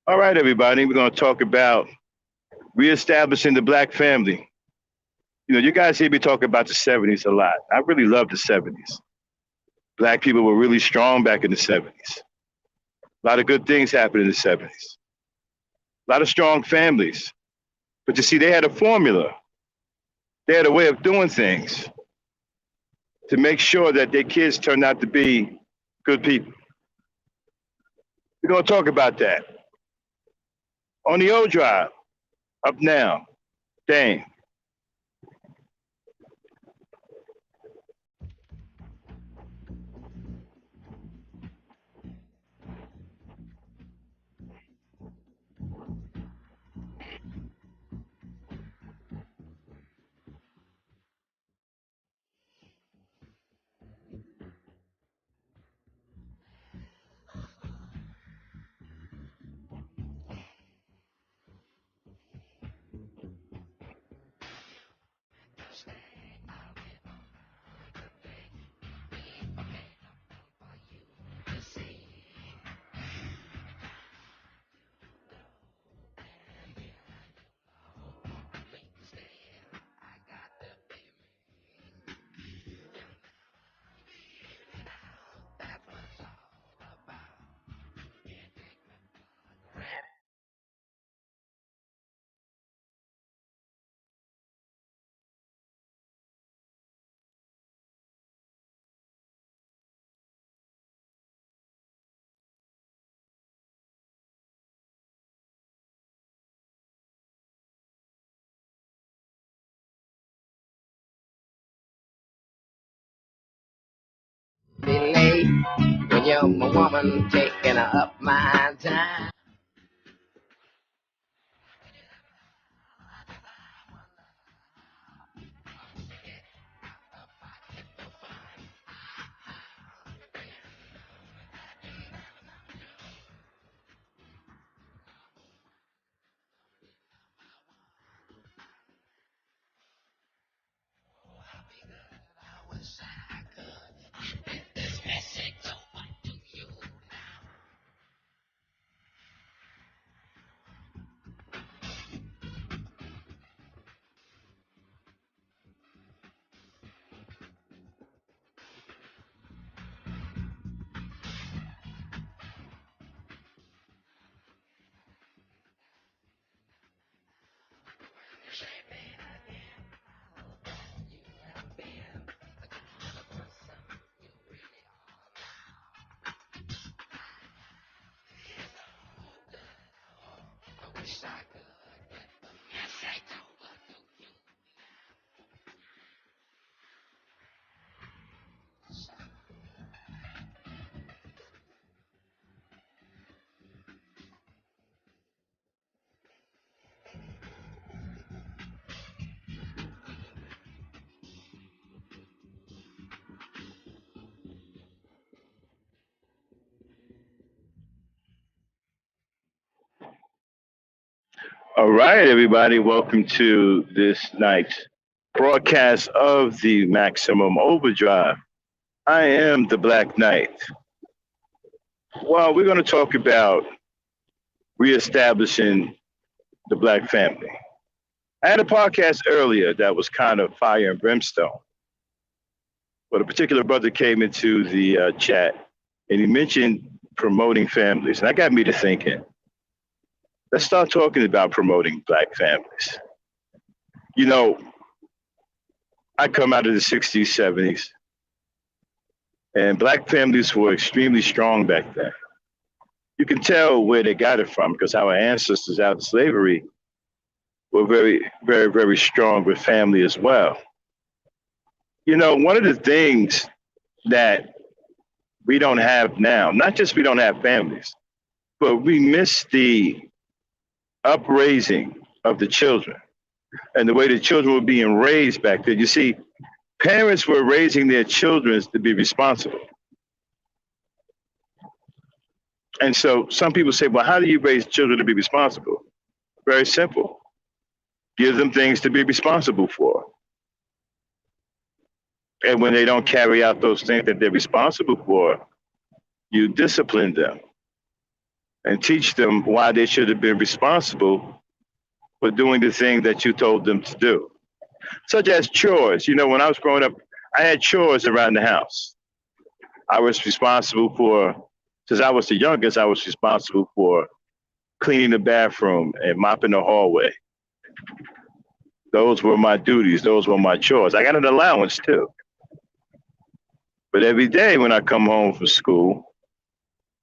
All right, everybody, we're going to talk about reestablishing the black family. You guys hear me talk about the 70s a lot. I really love the 70s. Black people were really strong back in the 70s. A lot of good things happened in the 70s. A lot of strong families. But you see, they had a formula, they had a way of doing things to make sure that their kids turned out to be good people. We're going to talk about that on the O Drive. Up now, Dane. Be late when you're my woman taking up my time. All right, everybody, welcome to this night's broadcast of the Maximum Overdrive. I am the Black Knight. Well, we're going to talk about reestablishing the black family. I had a podcast earlier that was kind of fire and brimstone, but a particular brother came into the chat and he mentioned promoting families. And that got me to thinking, let's start talking about promoting black families. You know, I come out of the 60s, 70s, and black families were extremely strong back then. You can tell where they got it from because our ancestors out of slavery were very, very, very strong with family as well. One of the things that we don't have now, not just we don't have families, but we miss the upraising of the children and the way the children were being raised back then. You see, parents were raising their children to be responsible. And so some people say, well, how do you raise children to be responsible? Very simple. Give them things to be responsible for. And when they don't carry out those things that they're responsible for, you discipline them. and teach them why they should have been responsible for doing the thing that you told them to do, such as chores. When I was growing up, I had chores around the house. I was responsible for, since I was the youngest, I was responsible for cleaning the bathroom and mopping the hallway. Those were my duties. Those were my chores. I got an allowance too. But every day when I come home from school,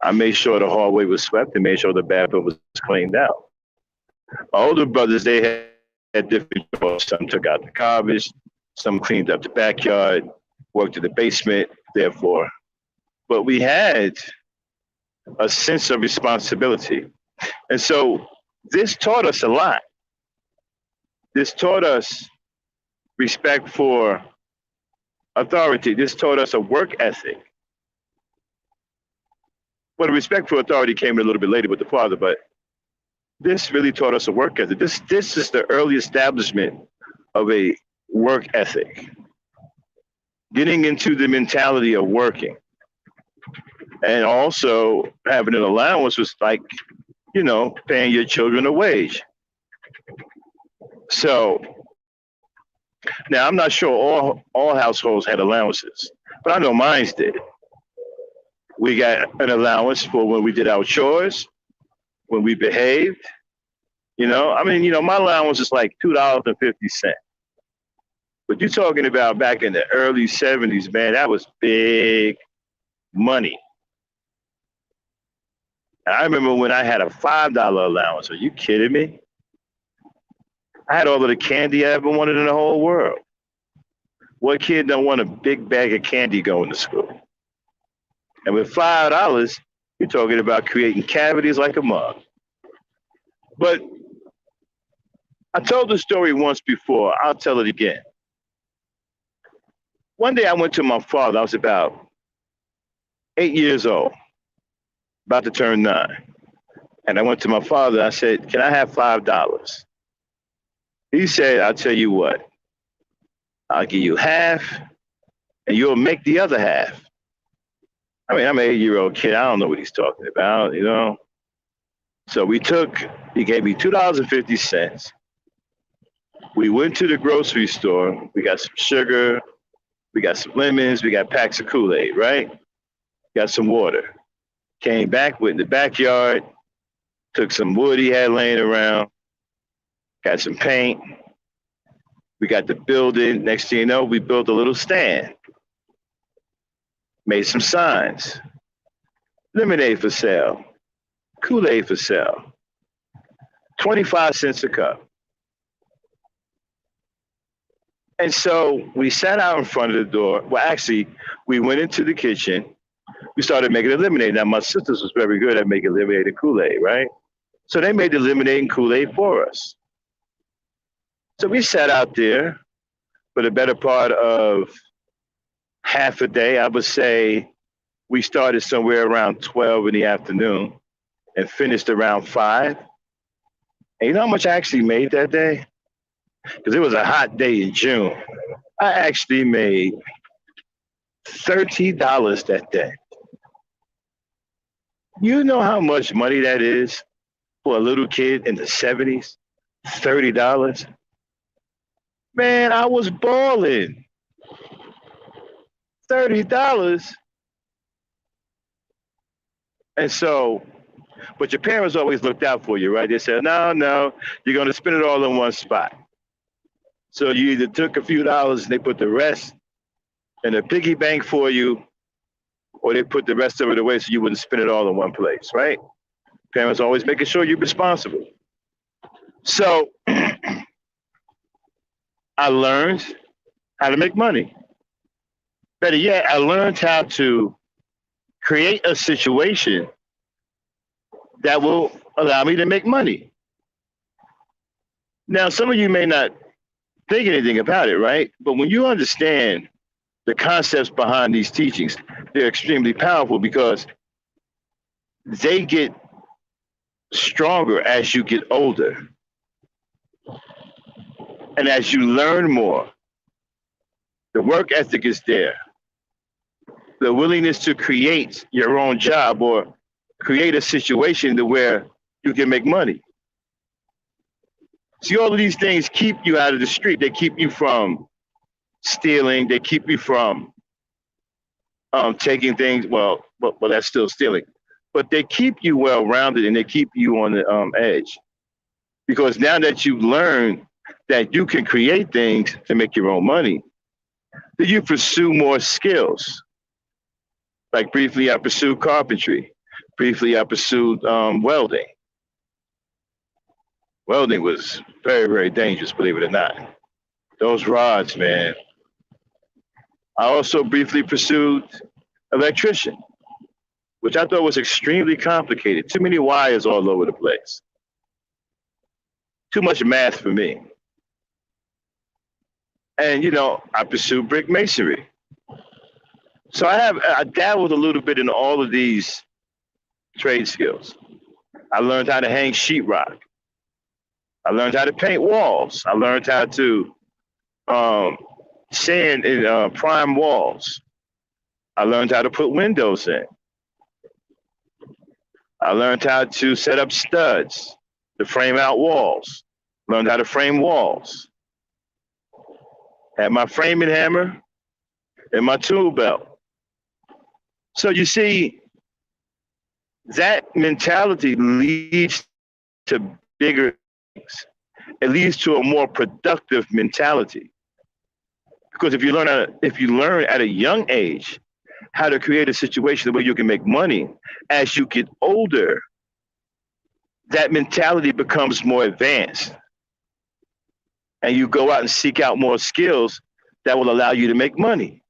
I made sure the hallway was swept and made sure the bathroom was cleaned out. My older brothers, they had different chores. Some took out the garbage, some cleaned up the backyard, worked in the basement, therefore. But we had a sense of responsibility. And so this taught us a lot. This taught us respect for authority. This taught us a work ethic. Well, the respect for authority came a little bit later with the father, but this really taught us a work ethic. This is the early establishment of a work ethic. Getting into the mentality of working. And also having an allowance was like, paying your children a wage. So now I'm not sure all households had allowances, but I know mine did. We got an allowance for when we did our chores, when we behaved. My allowance is like $2.50. But you're talking about back in the early 70s, man, that was big money. I remember when I had a $5 allowance. Are you kidding me? I had all of the candy I ever wanted in the whole world. What kid don't want a big bag of candy going to school? And with $5, you're talking about creating cavities like a mug. But I told the story once before. I'll tell it again. One day I went to my father. I was about 8 years old, about to turn 9. And I went to my father. I said, "Can I have $5? He said, "I'll tell you what. I'll give you half, and you'll make the other half." I mean, I'm an 8-year-old kid. I don't know what he's talking about, So he gave me $2.50. We went to the grocery store. We got some sugar. We got some lemons. We got packs of Kool-Aid, right? Got some water. Came back, went in the backyard, took some wood he had laying around, got some paint. We got the building. Next thing you know, we built a little stand. Made some signs. Lemonade for sale. Kool-Aid for sale. 25 cents a cup. And so we sat out in front of the door. Well, actually, we went into the kitchen. We started making the lemonade. Now, my sisters was very good at making lemonade and Kool-Aid, right? So they made the lemonade and Kool-Aid for us. So we sat out there for the better part of half a day. I would say we started somewhere around 12 in the afternoon and finished around 5. And you know how much I actually made that day? Because it was a hot day in June. I actually made $30 that day. You know how much money that is for a little kid in the 70s? $30. Man, I was balling. $30. And so, but your parents always looked out for you, right? They said, no, you're going to spend it all in one spot. So you either took a few dollars and they put the rest in a piggy bank for you, or they put the rest of it away so you wouldn't spend it all in one place, right? Parents always making sure you're responsible. So I learned how to make money. Better yet, I learned how to create a situation that will allow me to make money. Now, some of you may not think anything about it, right? But when you understand the concepts behind these teachings, they're extremely powerful because they get stronger as you get older. And as you learn more, the work ethic is there. The willingness to create your own job or create a situation to where you can make money. See, all of these things keep you out of the street. They keep you from stealing. They keep you from taking things. Well, that's still stealing. But they keep you well rounded and they keep you on the edge. Because now that you've learned that you can create things to make your own money, then you pursue more skills. Like briefly, I pursued carpentry. Briefly, I pursued welding. Welding was very, very dangerous, believe it or not. Those rods, man. I also briefly pursued electrician, which I thought was extremely complicated. Too many wires all over the place. Too much math for me. And, I pursued brick masonry. So I dabbled a little bit in all of these trade skills. I learned how to hang sheetrock. I learned how to paint walls. I learned how to sand and prime walls. I learned how to put windows in. I learned how to set up studs to frame out walls. Learned how to frame walls. Had my framing hammer and my tool belt. So you see, that mentality leads to bigger things. It leads to a more productive mentality. Because if you learn at a young age how to create a situation where you can make money, as you get older, that mentality becomes more advanced. And you go out and seek out more skills that will allow you to make money,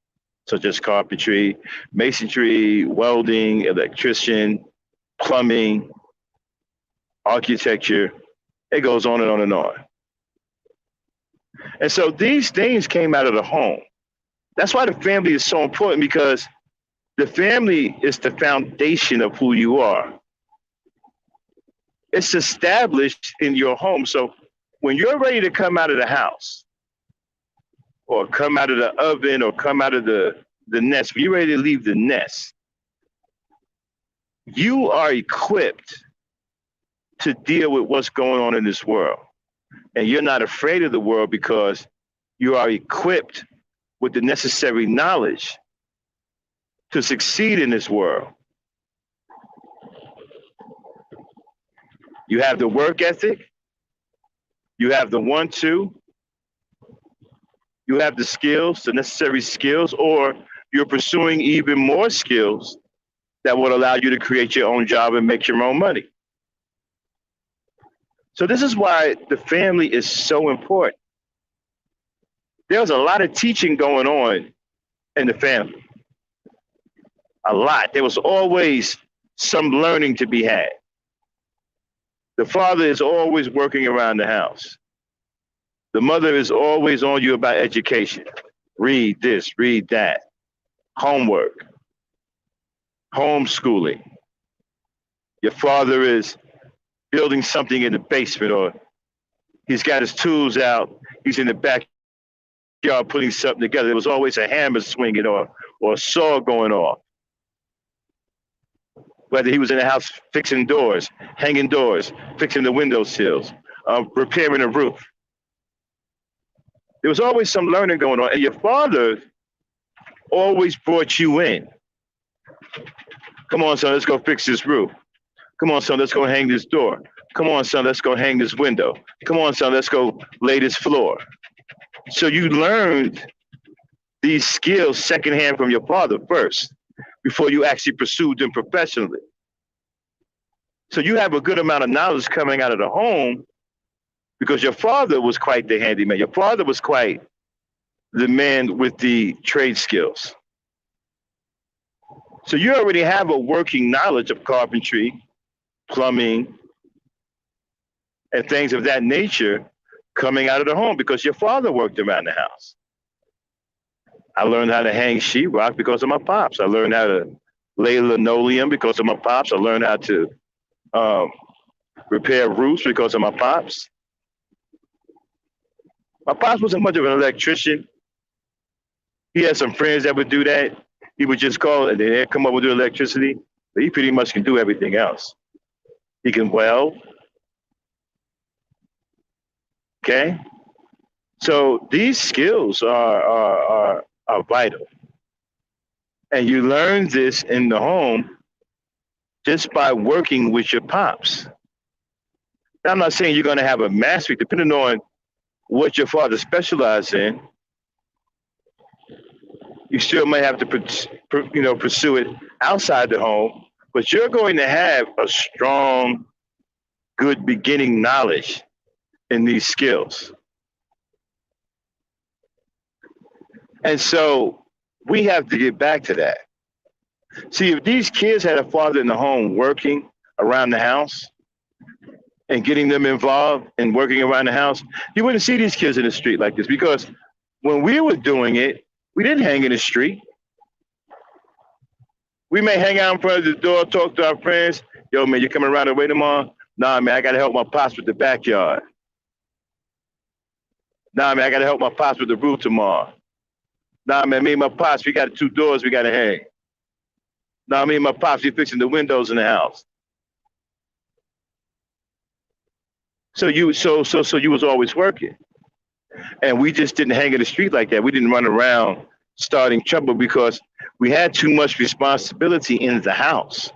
such as carpentry, masonry, welding, electrician, plumbing, architecture. It goes on and on and on. And so these things came out of the home. That's why the family is so important, because the family is the foundation of who you are. It's established in your home. So when you're ready to come out of the house or come out of the oven or come out of the nest, when you're ready to leave the nest, you are equipped to deal with what's going on in this world. And you're not afraid of the world because you are equipped with the necessary knowledge to succeed in this world. You have the work ethic. You have the 1-2. You have the skills, the necessary skills, or you're pursuing even more skills that will allow you to create your own job and make your own money. So this is why the family is so important. There's a lot of teaching going on in the family. A lot. There was always some learning to be had. The father is always working around the house. The mother is always on you about education. Read this, read that. Homework. Homeschooling. Your father is building something in the basement, or he's got his tools out. He's in the backyard putting something together. There was always a hammer swinging or a saw going off. Whether he was in the house fixing doors, hanging doors, fixing the window sills, repairing a roof. There was always some learning going on. And your father always brought you in. Come on, son, let's go fix this roof. Come on, son, let's go hang this door. Come on, son, let's go hang this window. Come on, son, let's go lay this floor. So you learned these skills secondhand from your father first, before you actually pursued them professionally. So you have a good amount of knowledge coming out of the home because your father was quite the handyman. Your father was quite the man with the trade skills. So you already have a working knowledge of carpentry, plumbing, and things of that nature coming out of the home because your father worked around the house. I learned how to hang sheetrock because of my pops. I learned how to lay linoleum because of my pops. I learned how to repair roofs because of my pops. My pops wasn't much of an electrician. He had some friends that would do that. He would just call and they'd come up with the electricity. but he pretty much can do everything else. He can weld. Okay. So these skills are vital. And you learn this in the home just by working with your pops. Now, I'm not saying you're going to have a mastery, depending on what your father specialized in. You still may have to, pursue it outside the home, but you're going to have a strong, good beginning knowledge in these skills. And so we have to get back to that. See, if these kids had a father in the home working around the house and getting them involved in working around the house, you wouldn't see these kids in the street like this, because when we were doing it, we didn't hang in the street. We may hang out in front of the door, talk to our friends. Yo, man, you coming around the way tomorrow? Nah, man, I got to help my pops with the backyard. Nah, man, I got to help my pops with the roof tomorrow. Nah, man, me and my pops, we got 2 doors we got to hang. Nah, me and my pops, we fixing the windows in the house. So you was always working. And we just didn't hang in the street like that. We didn't run around starting trouble because we had too much responsibility in the house.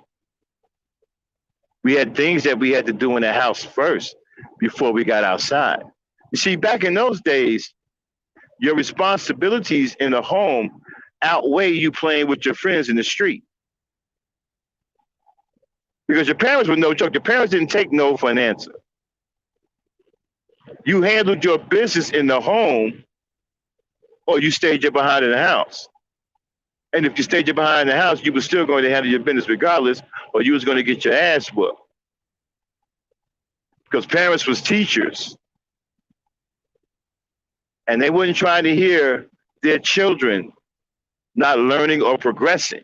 We had things that we had to do in the house first before we got outside. You see, back in those days, your responsibilities in the home outweigh you playing with your friends in the street. Because your parents were no joke. Your parents didn't take no for an answer. You handled your business in the home, or you stayed your behind in the house. And if you stayed your behind in the house, you were still going to handle your business regardless, or you was going to get your ass whooped. Because parents was teachers. And they weren't trying to hear their children not learning or progressing.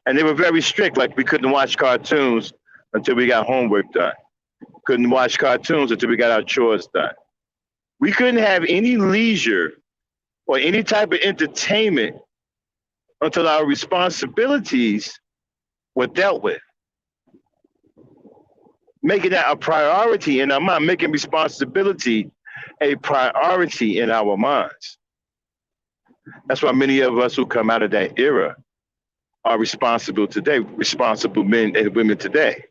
And they were very strict, like we couldn't watch cartoons until we got homework done. Couldn't watch cartoons until we got our chores done. We couldn't have any leisure or any type of entertainment until our responsibilities were dealt with. Making that a priority in our mind, making responsibility a priority in our minds. That's why many of us who come out of that era are responsible today, responsible men and women today,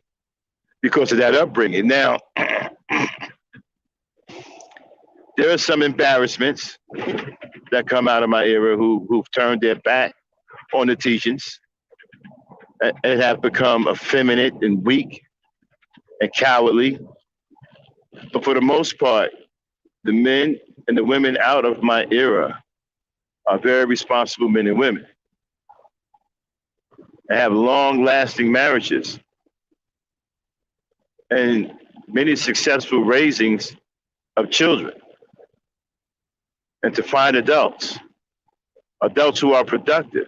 because of that upbringing. Now, there are some embarrassments that come out of my era who've turned their back on the teachings and have become effeminate and weak and cowardly. But for the most part, the men and the women out of my era are very responsible men and women and have long-lasting marriages and many successful raisings of children. And to find adults who are productive.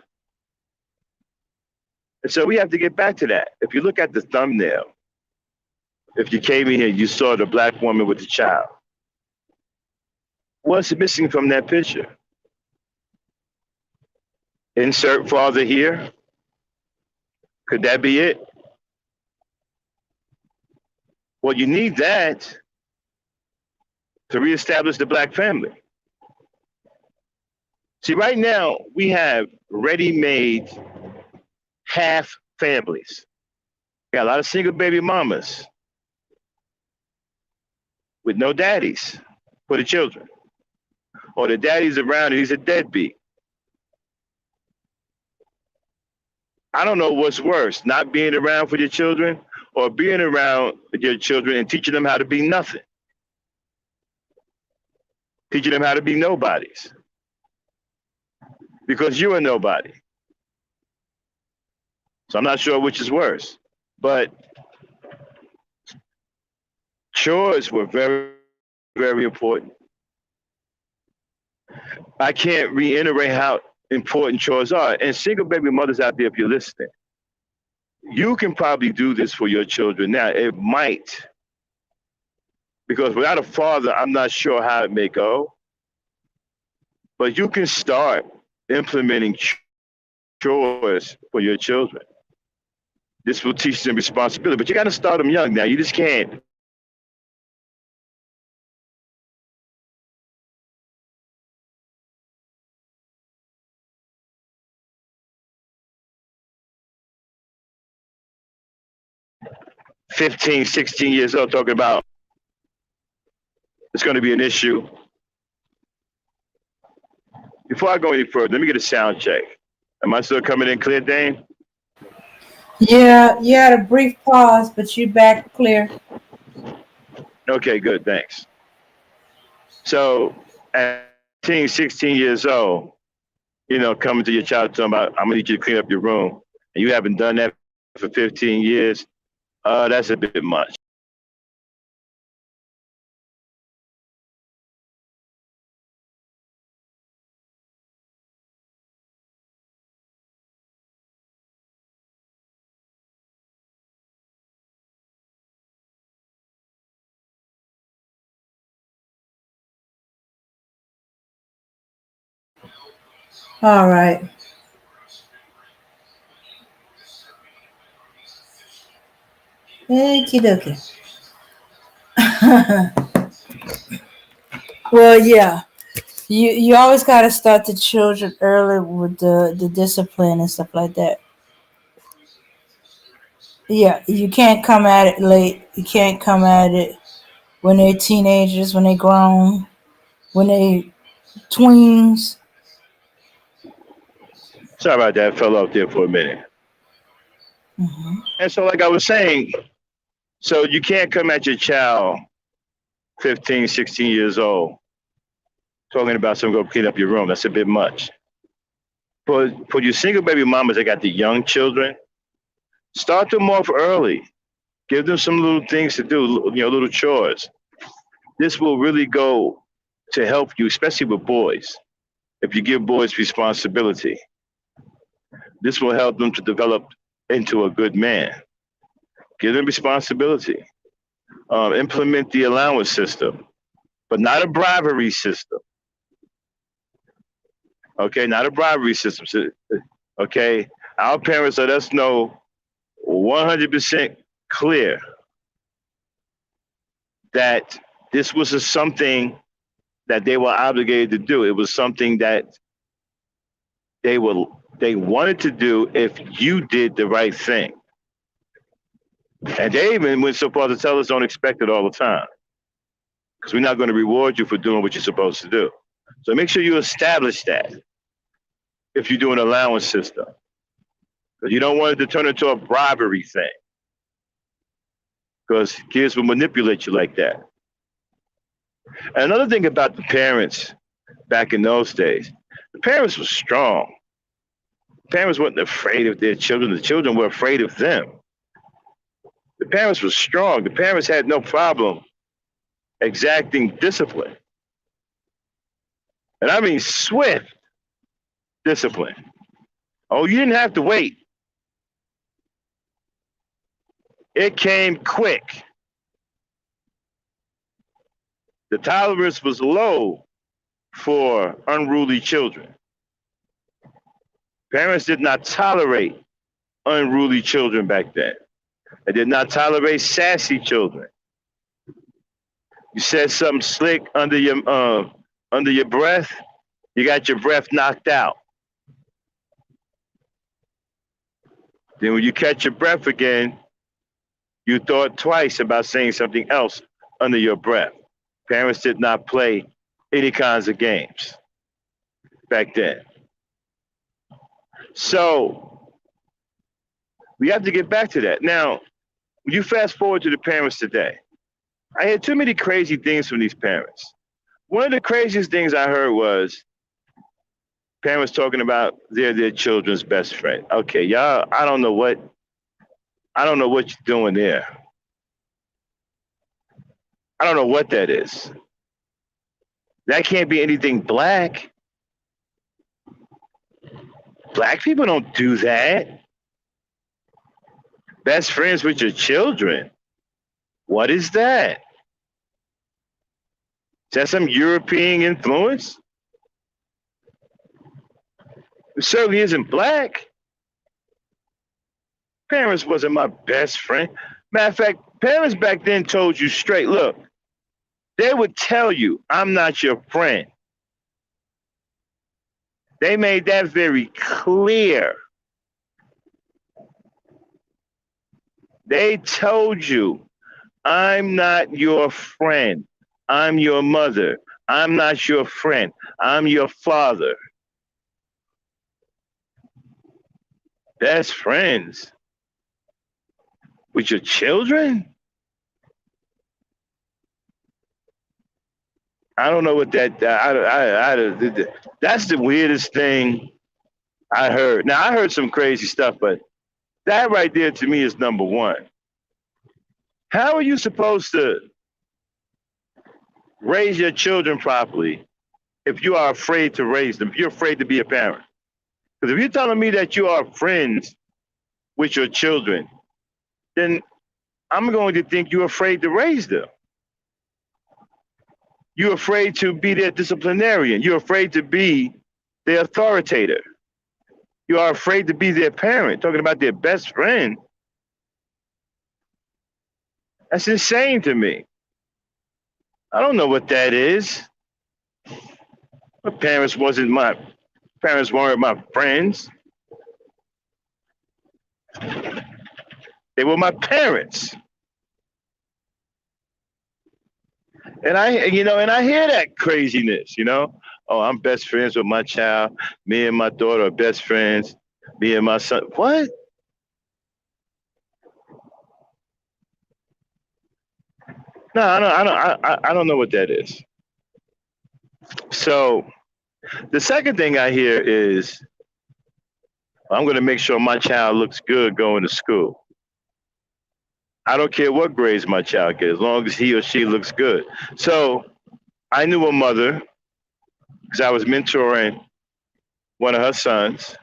And so we have to get back to that. If you look at the thumbnail, if you came in here, you saw the black woman with the child. What's missing from that picture? Insert father here. Could that be it? Well, you need that to reestablish the black family. See, right now, we have ready-made half families. We got a lot of single baby mamas with no daddies for the children. Or the daddy's around and he's a deadbeat. I don't know what's worse, not being around for your children or being around your children and teaching them how to be nothing. Teaching them how to be nobodies. Because you're a nobody. So I'm not sure which is worse. But chores were very, very important. I can't reiterate how important chores are. And single baby mothers out there, if you're listening, you can probably do this for your children now. It might. Because without a father, I'm not sure how it may go. But you can start implementing chores for your children. This will teach them responsibility, but you got to start them young now. You just can't 15, 16 years old talking about it's going to be an issue. Before I go any further, let me get a sound check. Am I still coming in clear, Dane? Yeah, you had a brief pause, but you back clear. Okay, good, thanks. So at 15, 16 years old, coming to your child talking about, I'm gonna need you to clean up your room, and you haven't done that for 15 years, that's a bit much. All right. Okie dokie. Well, yeah. You always gotta start the children early with the discipline and stuff like that. Yeah, you can't come at it late. You can't come at it when they're teenagers, when they grown, when they tweens. Sorry about that, I fell off there for a minute. Hmm. And so, like I was saying, so you can't come at your child 15, 16 years old talking about some go clean up your room. That's a bit much. For your single baby mamas that got the young children, start them off early. Give them some little things to do, little chores. This will really go to help you, especially with boys. If you give boys responsibility, this will help them to develop into a good man. Give them responsibility. Implement the allowance system, but not a bribery system. Okay, not a bribery system. Okay, our parents let us know 100% clear that this was something that they were obligated to do. It was something that they wanted to do if you did the right thing. And they even went so far to tell us don't expect it all the time, because we're not going to reward you for doing what you're supposed to do. So make sure you establish that if you do an allowance system, because you don't want it to turn into a bribery thing, because kids will manipulate you like that. And another thing about the parents back in those days, the parents were strong. Parents weren't afraid of their children. The children were afraid of them. The parents were strong. The parents had no problem exacting discipline. And I mean swift discipline. Oh, you didn't have to wait. It came quick. The tolerance was low for unruly children. Parents did not tolerate unruly children back then. They did not tolerate sassy children. You said something slick under your breath, you got your breath knocked out. Then when you catch your breath again, you thought twice about saying something else under your breath. Parents did not play any kinds of games back then. So we have to get back to that. Now, when you fast forward to the parents today, I hear too many crazy things from these parents. One of the craziest things I heard was parents talking about they're their children's best friend. Okay, y'all, I don't know what you're doing there. I don't know what that is. That can't be anything black. Black people don't do that. Best friends with your children. What is that? Is that some European influence? It certainly isn't black. Parents wasn't my best friend. Matter of fact, parents back then told you straight, look, they would tell you, I'm not your friend. They made that very clear. They told you, I'm not your friend. I'm your mother. I'm not your friend. I'm your father. Best friends with your children? I don't know what that. That's the weirdest thing I heard. Now I heard some crazy stuff, but that right there to me is number one. How are you supposed to raise your children properly if you are afraid to raise them? If you're afraid to be a parent? Because if you're telling me that you are friends with your children, then I'm going to think you're afraid to raise them. You're afraid to be their disciplinarian. You're afraid to be their authoritator. You are afraid to be their parent, talking about their best friend. That's insane to me. I don't know what that is. My parents weren't my friends. They were my parents. And I hear that craziness, Oh, I'm best friends with my child. Me and my daughter are best friends. Me and my son. What? No, I don't know what that is. So the second thing I hear is I'm going to make sure my child looks good going to school. I don't care what grades my child gets, as long as he or she looks good. So I knew a mother because I was mentoring one of her sons,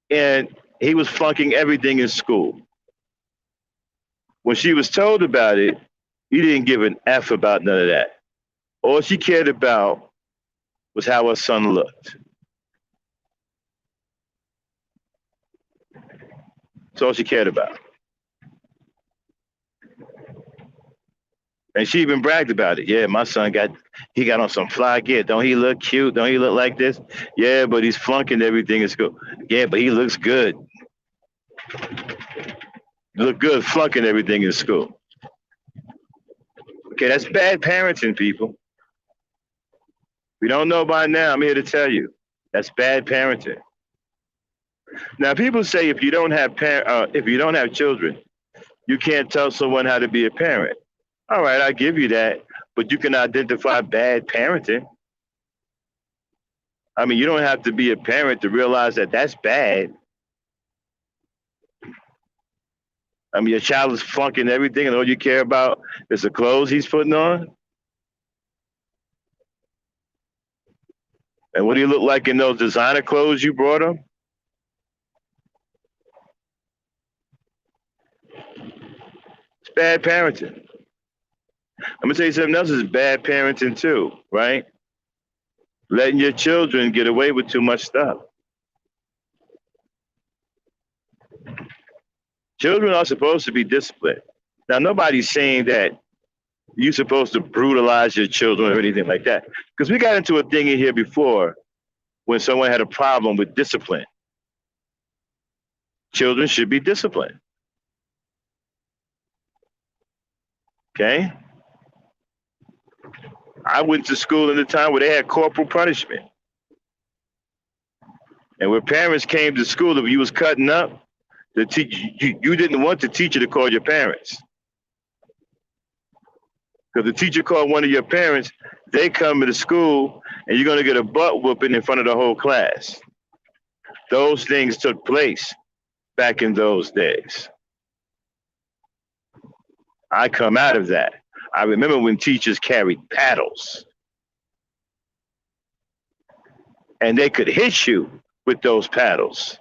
and he was flunking everything in school. When she was told about it, he didn't give an F about none of that. All she cared about was how her son looked. That's all she cared about. And she even bragged about it. Yeah, my son got on some fly gear. Don't he look cute? Don't he look like this? Yeah, but he's flunking everything in school. Yeah, but he looks good. Look good flunking everything in school. Okay, that's bad parenting, people. If you don't know by now, I'm here to tell you. That's bad parenting. Now, people say if you don't have children, you can't tell someone how to be a parent. All right, I give you that, but you can identify bad parenting. I mean, you don't have to be a parent to realize that that's bad. I mean, your child is flunking everything, and all you care about is the clothes he's putting on. And what do you look like in those designer clothes you brought him? It's bad parenting. I'm gonna tell you something else is bad parenting too, right? Letting your children get away with too much stuff. Children are supposed to be disciplined. Now, nobody's saying that you're supposed to brutalize your children or anything like that. Because we got into a thing in here before when someone had a problem with discipline. Children should be disciplined. Okay? I went to school in the time where they had corporal punishment. And when parents came to school, if you was cutting up, you didn't want the teacher to call your parents. Because the teacher called one of your parents, they come to the school and you're going to get a butt whooping in front of the whole class. Those things took place back in those days. I come out of that. I remember when teachers carried paddles and they could hit you with those paddles.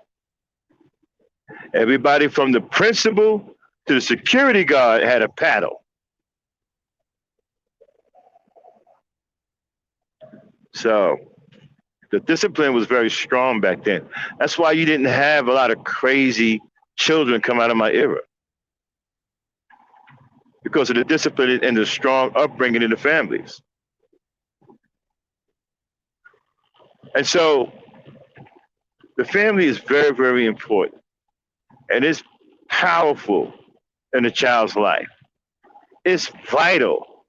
Everybody from the principal to the security guard had a paddle. So The discipline was very strong back then. That's why you didn't have a lot of crazy children come out of my era, because of the discipline and the strong upbringing in the families. And so the family is very, very important, and it's powerful in a child's life. It's vital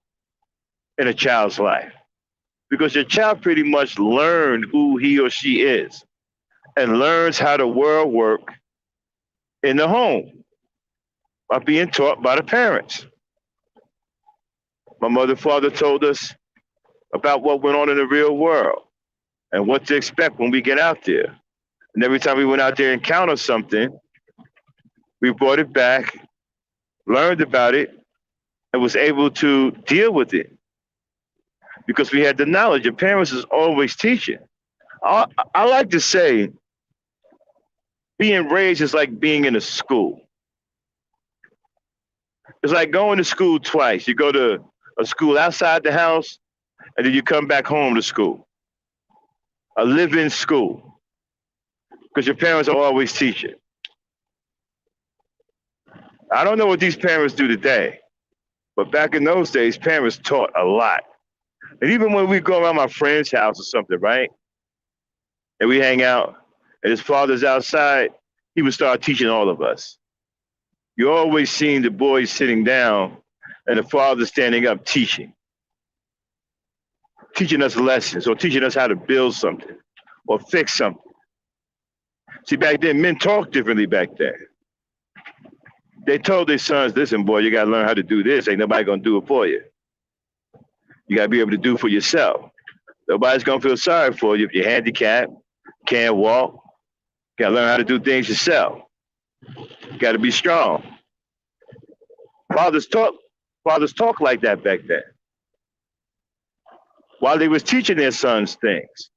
in a child's life, because your child pretty much learned who he or she is and learns how the world works in the home by being taught by the parents. My mother and father told us about what went on in the real world and what to expect when we get out there. And every time we went out there and encountered something, we brought it back, learned about it, and was able to deal with it because we had the knowledge. Your parents is always teaching. I like to say being raised is like being in a school. It's like going to school twice. You go to a school outside the house, and then you come back home to school. A live-in school. Because your parents are always teaching. I don't know what these parents do today, but back in those days, parents taught a lot. And even when we go around my friend's house or something, right? And we hang out, and his father's outside, he would start teaching all of us. You always seen the boys sitting down and the father standing up teaching us lessons or teaching us how to build something or fix something. See, back then, men talked differently back then. They told their sons, listen, boy, you got to learn how to do this. Ain't nobody going to do it for you. You got to be able to do it for yourself. Nobody's going to feel sorry for you if you're handicapped, can't walk. You got to learn how to do things yourself. You got to be strong. Fathers talk like that back then. While they was teaching their sons things.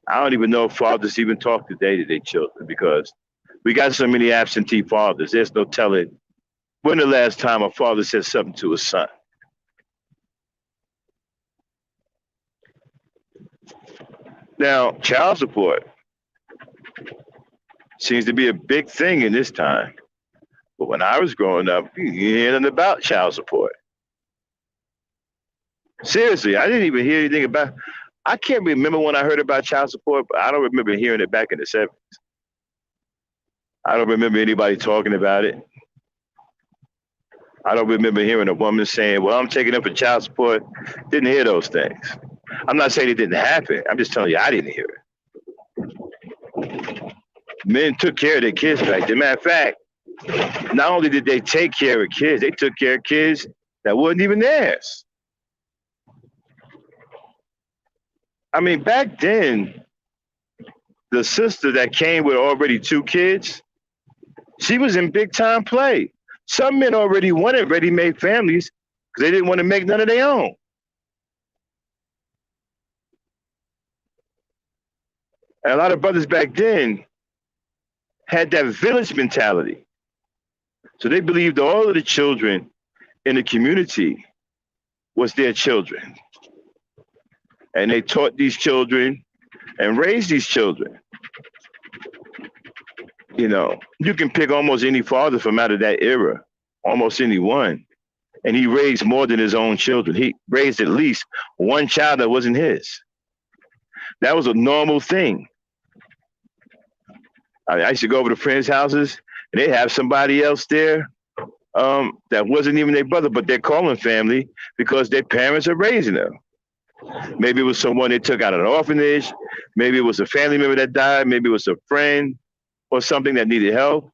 I don't even know if fathers even talk today to their children because we got so many absentee fathers. There's no telling when the last time a father said something to his son. Now, child support seems to be a big thing in this time. But when I was growing up, you didn't hear nothing about child support. Seriously, I didn't even hear anything about. I can't remember when I heard about child support, but I don't remember hearing it back in the 70s. I don't remember anybody talking about it. I don't remember hearing a woman saying, well, I'm taking up for child support. Didn't hear those things. I'm not saying it didn't happen. I'm just telling you, I didn't hear it. Men took care of their kids back then. Matter of fact, not only did they take care of kids, they took care of kids that wasn't even theirs. I mean, back then, the sister that came with already 2 kids, she was in big time play. Some men already wanted ready-made families because they didn't want to make none of their own. And a lot of brothers back then had that village mentality. So they believed all of the children in the community was their children. And they taught these children and raised these children. You know, you can pick almost any father from out of that era, almost anyone. And he raised more than his own children. He raised at least one child that wasn't his. That was a normal thing. I used to go over to friends' houses, and they have somebody else there that wasn't even their brother, but they're calling family because their parents are raising them. Maybe it was someone they took out of an orphanage. Maybe it was a family member that died. Maybe it was a friend or something that needed help.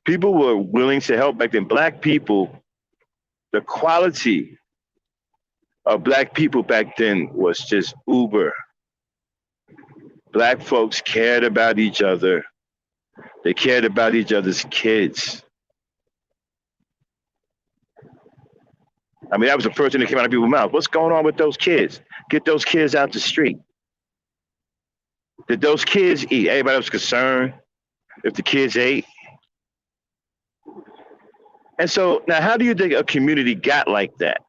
People were willing to help back then. Black people, the quality of Black people back then was just uber. Black folks cared about each other. They cared about each other's kids. I mean, that was the first thing that came out of people's mouths. What's going on with those kids? Get those kids out the street. Did those kids eat? Everybody was concerned if the kids ate. And so now how do you think a community got like that?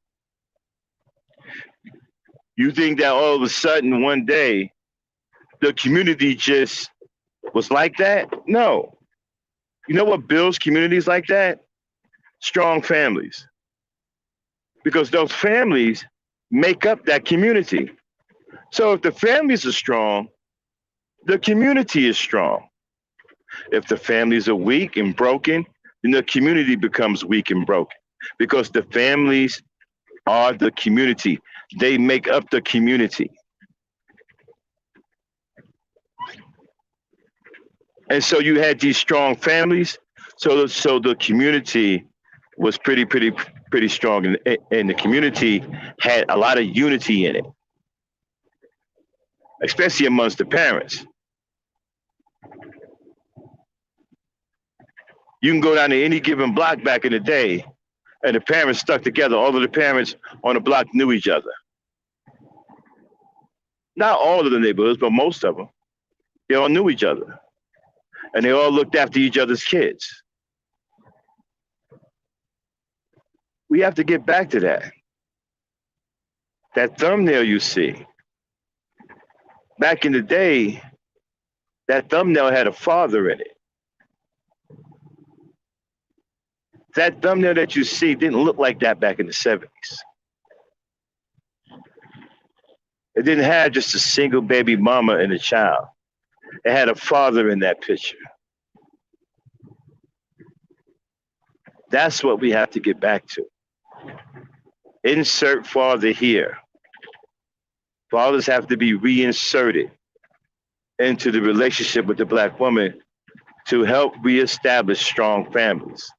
You think that all of a sudden one day the community just was like that? No. You know what builds communities like that? Strong families. Because those families make up that community. So if the families are strong, the community is strong. If the families are weak and broken, then the community becomes weak and broken because the families are the community. They make up the community. And so you had these strong families. So the community was pretty strong, and the community had a lot of unity in it, especially amongst the parents. You can go down to any given block back in the day, and the parents stuck together. All of the parents on the block knew each other. Not all of the neighborhoods, but most of them. They all knew each other, and they all looked after each other's kids. We have to get back to that. That thumbnail you see, back in the day, that thumbnail had a father in it. That thumbnail that you see didn't look like that back in the 70s. It didn't have just a single baby mama and a child. It had a father in that picture. That's what we have to get back to. Insert father here. Fathers have to be reinserted into the relationship with the Black woman to help reestablish strong families.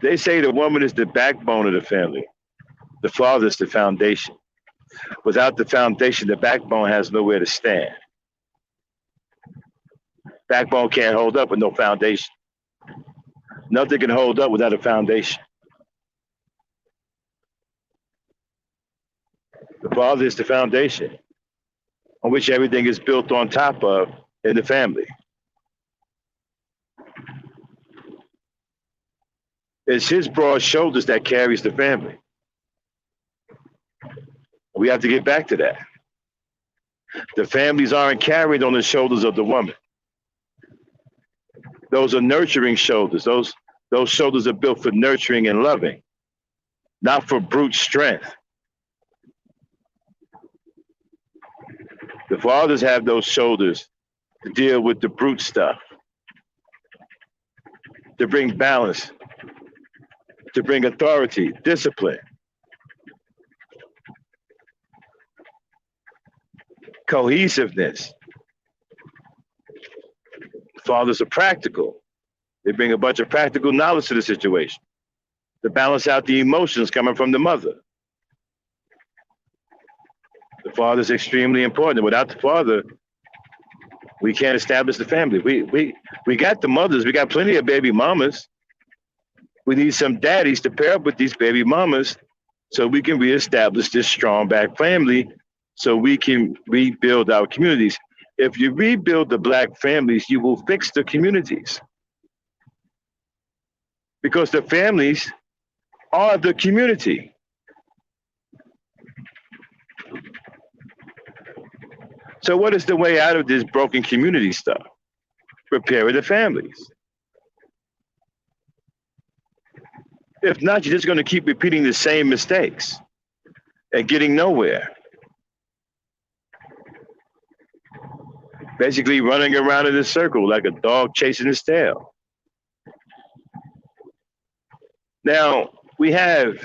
They say the woman is the backbone of the family. The father is the foundation. Without the foundation, the backbone has nowhere to stand. Backbone can't hold up with no foundation. Nothing can hold up without a foundation. The father is the foundation on which everything is built on top of in the family. It's his broad shoulders that carries the family. We have to get back to that. The families aren't carried on the shoulders of the woman. Those are nurturing shoulders. Those shoulders are built for nurturing and loving, not for brute strength. The fathers have those shoulders to deal with the brute stuff, to bring balance, to bring authority, discipline, cohesiveness. Fathers are practical. They bring a bunch of practical knowledge to the situation to balance out the emotions coming from the mother. The father is extremely important. Without the father, we can't establish the family. We got the mothers. We got plenty of baby mamas. We need some daddies to pair up with these baby mamas so we can reestablish this strong Black family so we can rebuild our communities. If you rebuild the Black families, you will fix the communities. Because the families are the community. So what is the way out of this broken community stuff? Repair the families. If not, you're just going to keep repeating the same mistakes and getting nowhere. Basically running around in a circle like a dog chasing its tail. Now, we have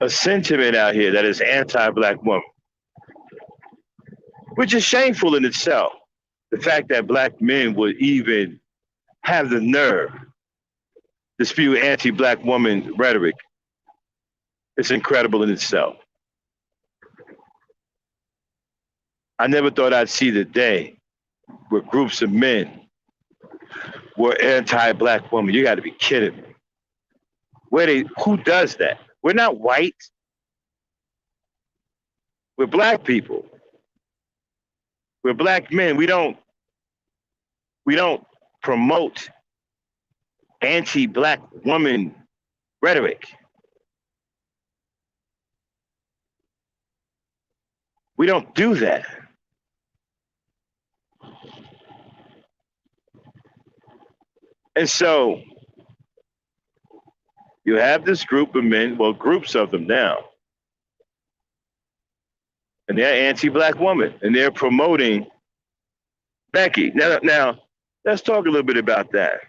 a sentiment out here that is anti-Black woman, which is shameful in itself. The fact that Black men would even have the nerve to spew anti-Black woman rhetoric is incredible in itself. I never thought I'd see the day where groups of men were anti-Black women. You got to be kidding me. Who does that? We're not white. We're Black people. We're Black men. We don't promote anti-Black woman rhetoric. We don't do that. And so you have this group of men, well, groups of them now, and they're anti-black women, and they're promoting Becky. Now, let's talk a little bit about that.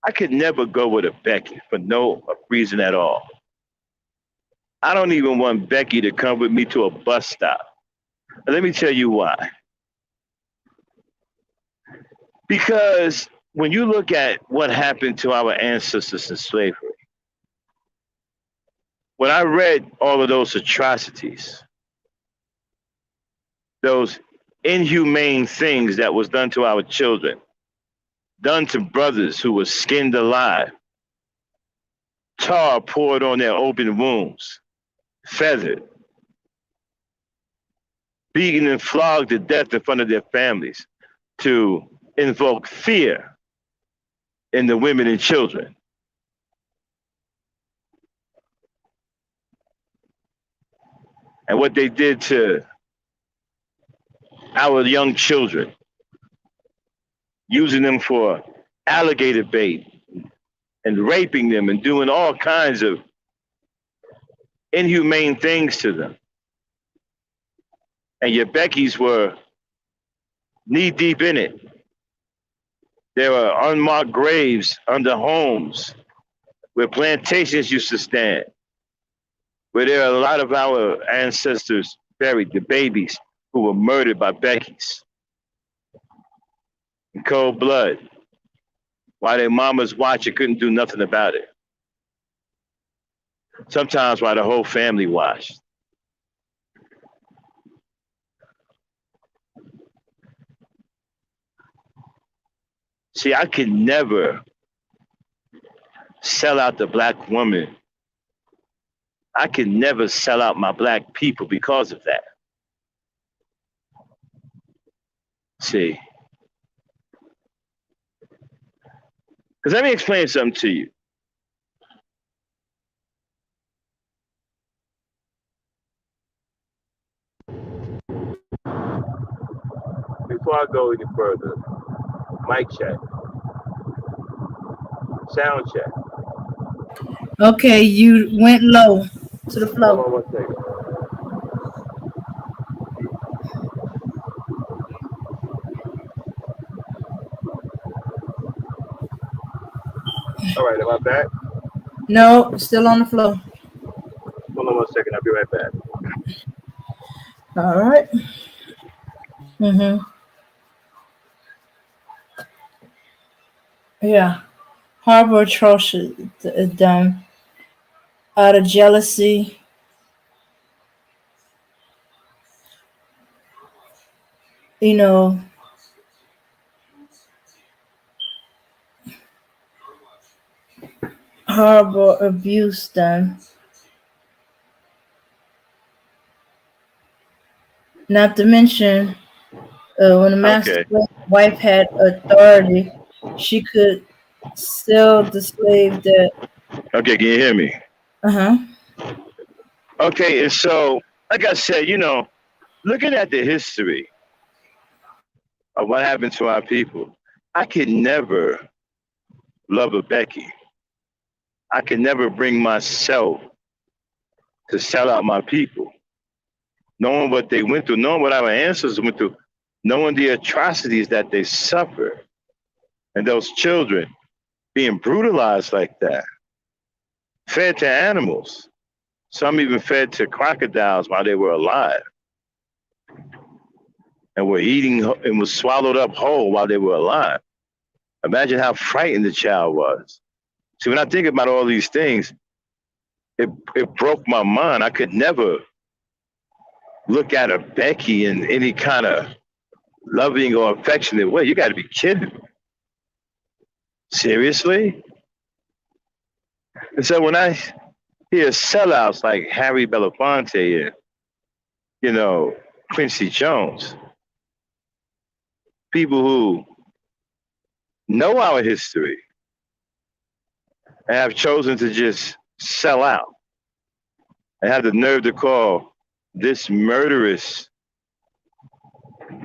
I could never go with a Becky for no reason at all. I don't even want Becky to come with me to a bus stop. And let me tell you why. Because when you look at what happened to our ancestors in slavery, when I read all of those atrocities, those inhumane things that was done to our children, done to brothers who were skinned alive, tar poured on their open wounds, feathered, beaten and flogged to death in front of their families to invoke fear in the women and children. And what they did to our young children, using them for alligator bait and raping them and doing all kinds of inhumane things to them. And your Beckys were knee deep in it. There were unmarked graves under homes where plantations used to stand, where there are a lot of our ancestors buried, the babies who were murdered by Beckys in cold blood, while their mamas watched and couldn't do nothing about it. Sometimes while the whole family watched. See, I could never sell out the black woman. I could never sell out my black people because of that. See, because let me explain something to you. Before I go any further, mic check, sound check. Okay, you went low to the floor. Hold on 1 second. All right, am I back? No, still on the floor. Hold on 1 second, I'll be right back. All right. Yeah. Horrible, atrocious, done out of jealousy. You know, horrible abuse done. Not to mention, when the master wife had authority, she could sell the slave that. Okay, can you hear me? Okay, and so, like I said, looking at the history of what happened to our people, I could never love a Becky. I could never bring myself to sell out my people. Knowing what they went through, knowing what our ancestors went through, knowing the atrocities that they suffered, and those children being brutalized like that, fed to animals, some even fed to crocodiles while they were alive, and were eating and was swallowed up whole while they were alive. Imagine how frightened the child was. See, when I think about all these things, it broke my mind. I could never look at a Becky in any kind of loving or affectionate way. You got to be kidding me. Seriously? And so when I hear sellouts like Harry Belafonte and, Quincy Jones, people who know our history and have chosen to just sell out and have the nerve to call this murderous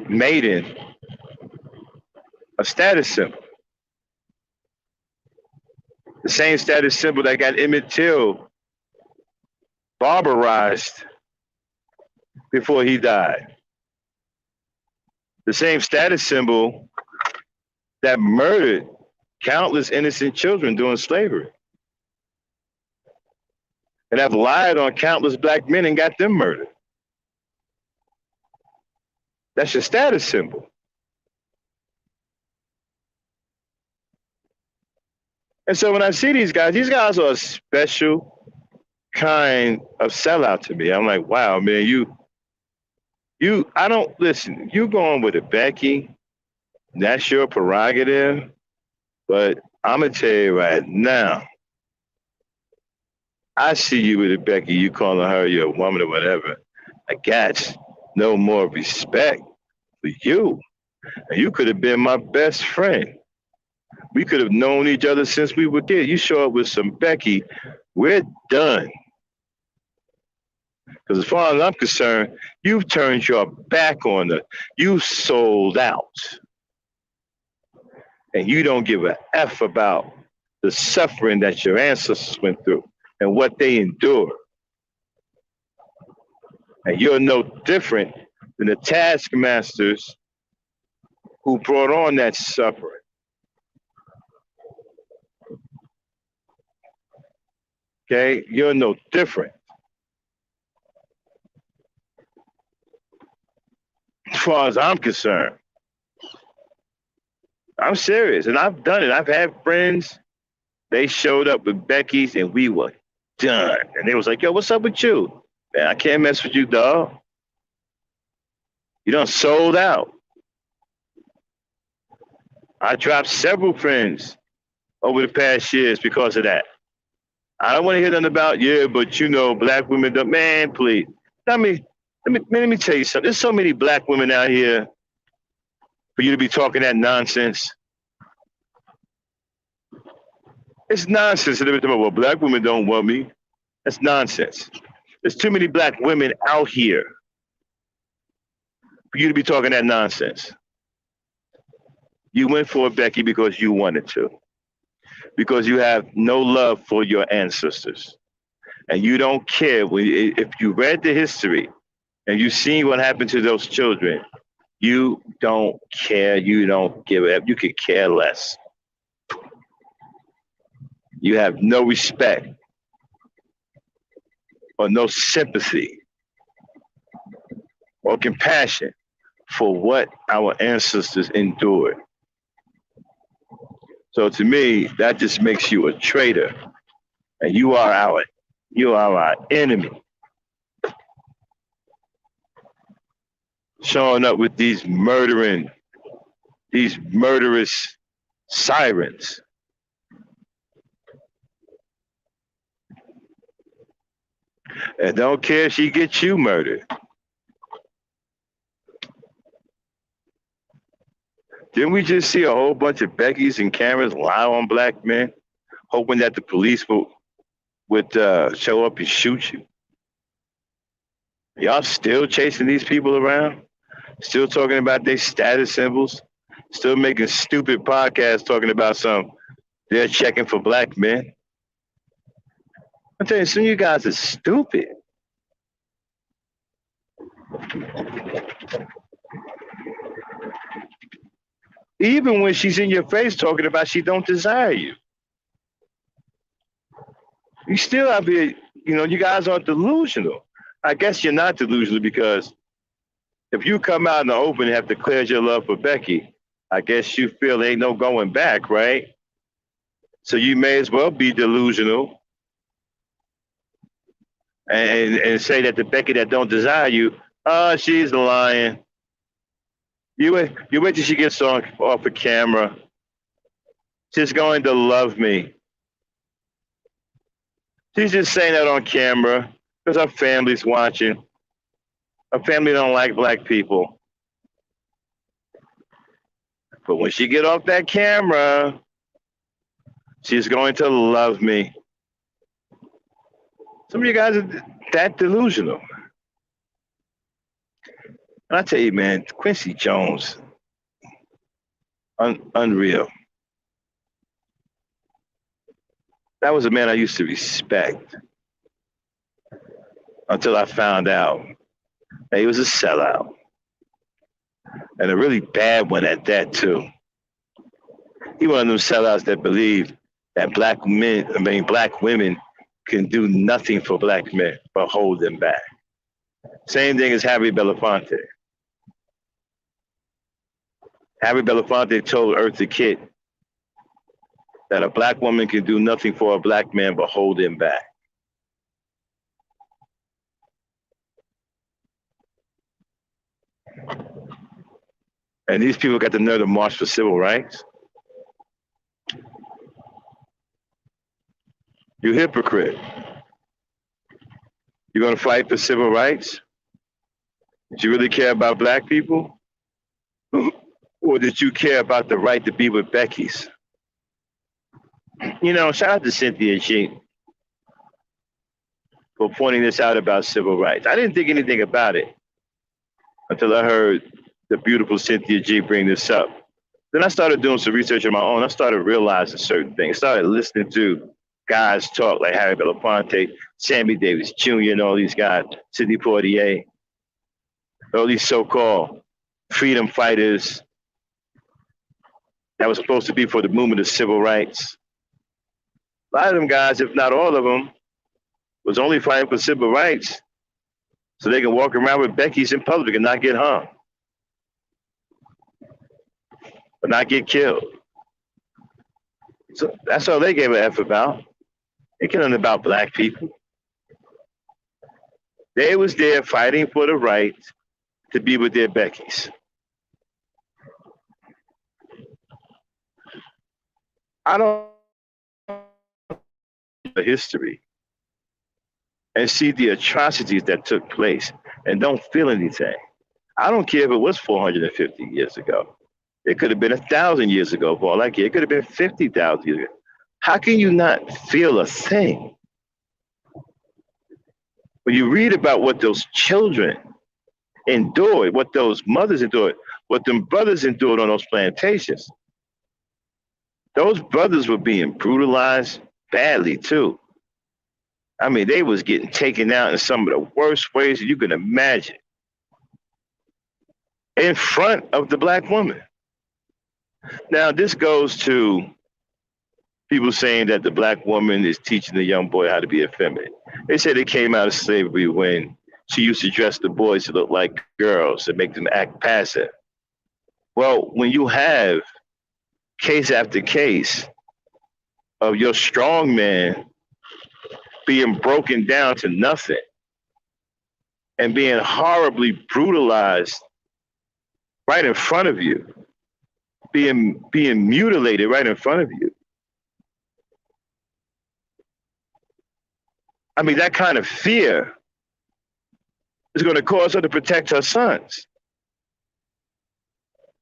maiden a status symbol. The same status symbol that got Emmett Till barbarized before he died. The same status symbol that murdered countless innocent children during slavery and have lied on countless black men and got them murdered. That's your status symbol. And so when I see these guys are a special kind of sellout to me. I'm like, wow, man, I don't listen. You going with a Becky, that's your prerogative. But I'm gonna tell you right now, I see you with a Becky, you calling her your woman or whatever. I got no more respect for you. And you could have been my best friend. We could have known each other since we were kids. You show up with some Becky, we're done. Because as far as I'm concerned, you've turned your back on her. You sold out. And you don't give a F about the suffering that your ancestors went through and what they endured. And you're no different than the taskmasters who brought on that suffering. Okay? You're no different. As far as I'm concerned, I'm serious, and I've done it. I've had friends, they showed up with Becky's, and we were done. And they was like, yo, what's up with you? Man, I can't mess with you, dog. You done sold out. I dropped several friends over the past years because of that. I don't want to hear nothing about, yeah, but you know, black women don't, man, please. Let me tell you something. There's so many black women out here for you to be talking that nonsense. It's nonsense. Well, black women don't want me. That's nonsense. There's too many black women out here for you to be talking that nonsense. You went for Becky because you wanted to, because you have no love for your ancestors. And you don't care. If you read the history and you've seen what happened to those children, you don't care. You don't give a, you could care less. You have no respect or no sympathy or compassion for what our ancestors endured. So to me, that just makes you a traitor, and you are our enemy. Showing up with these murderous sirens. And don't care if she gets you murdered. Didn't we just see a whole bunch of Beckys and Karens lie on black men, hoping that the police would show up and shoot you? Y'all still chasing these people around? Still talking about their status symbols? Still making stupid podcasts talking about they're checking for black men? I'm telling you, some of you guys are stupid. Even when she's in your face talking about she don't desire you. You still have to, you guys aren't delusional. I guess you're not delusional because if you come out in the open and have declared your love for Becky, I guess you feel ain't no going back, right? So you may as well be delusional and say that the Becky that don't desire you, she's lying. You wait till she gets off the camera. She's going to love me. She's just saying that on camera because her family's watching. Her family don't like black people. But when she get off that camera, she's going to love me. Some of you guys are that delusional. And I tell you, man, Quincy Jones, unreal. That was a man I used to respect until I found out that he was a sellout. And a really bad one at that, too. He one of them sellouts that believe that black women can do nothing for black men but hold them back. Same thing as Harry Belafonte. Harry Belafonte told Eartha Kitt that a black woman can do nothing for a black man but hold him back. And these people got the nerve to march for civil rights. You hypocrite. You're going to fight for civil rights? Did you really care about black people? Or did you care about the right to be with Becky's? You know, shout out to Cynthia G for pointing this out about civil rights. I didn't think anything about it until I heard the beautiful Cynthia G bring this up. Then I started doing some research on my own. I started realizing certain things. Started listening to guys talk like Harry Belafonte, Sammy Davis Jr., and all these guys, Sidney Poitier, all these so-called freedom fighters that was supposed to be for the movement of civil rights. A lot of them guys, if not all of them, was only fighting for civil rights so they can walk around with Becky's in public and not get hung, but not get killed. So that's all they gave a F about. They cared nothing about black people. They was there fighting for the right to be with their Becky's. I don't know the history and see the atrocities that took place and don't feel anything. I don't care if it was 450 years ago. It could have been 1,000 years ago, for all I care. It could have been 50,000 years ago. How can you not feel a thing? When you read about what those children endured, what those mothers endured, what them brothers endured on those plantations, those brothers were being brutalized badly too. I mean, they was getting taken out in some of the worst ways that you can imagine in front of the black woman. Now, this goes to people saying that the black woman is teaching the young boy how to be effeminate. They said it came out of slavery when she used to dress the boys to look like girls and make them act passive. Well, when you have case after case of your strong man being broken down to nothing and being horribly brutalized right in front of you, being mutilated right in front of you. I mean, that kind of fear is going to cause her to protect her sons.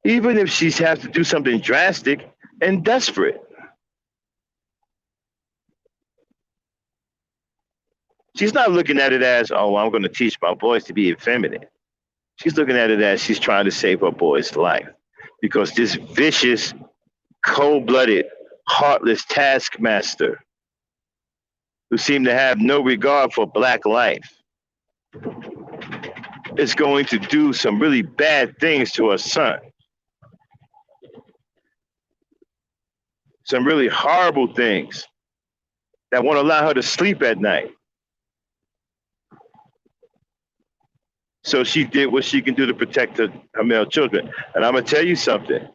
Even if she has to do something drastic and desperate. She's not looking at it as, oh, I'm going to teach my boys to be effeminate. She's looking at it as she's trying to save her boy's life. Because this vicious, cold-blooded, heartless taskmaster who seemed to have no regard for black life is going to do some really bad things to her son. Some really horrible things that won't allow her to sleep at night. So she did what she can do to protect her male children. And I'm gonna tell you something.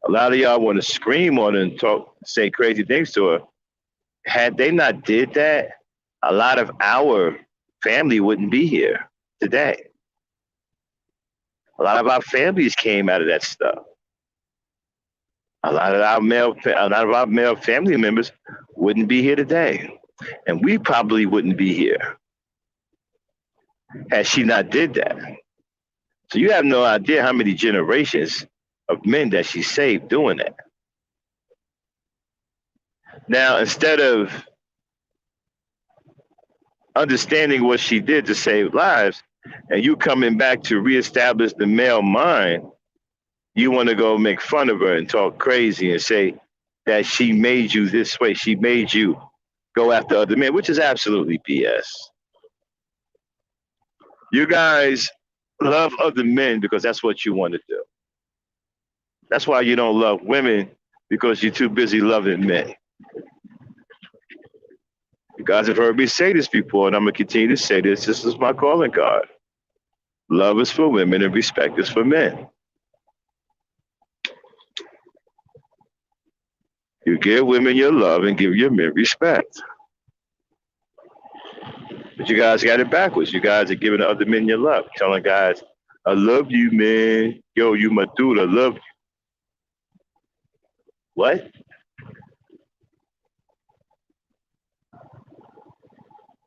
A lot of y'all want to scream on her and say crazy things to her. Had they not did that, a lot of our family wouldn't be here today. A lot of our families came out of that stuff. A lot of our male family members wouldn't be here today. And we probably wouldn't be here had she not did that. So you have no idea how many generations of men that she saved doing that. Now, instead of understanding what she did to save lives, and you coming back to reestablish the male mind, you want to go make fun of her and talk crazy and say that she made you this way. She made you go after other men, which is absolutely BS. You guys love other men because that's what you want to do. That's why you don't love women, because you're too busy loving men. You guys have heard me say this before, and I'm going to continue to say this. This is my calling card. Love is for women and respect is for men. You give women your love and give your men respect. But you guys got it backwards. You guys are giving other men your love, telling guys, I love you, man. Yo, you my dude, I love you. What?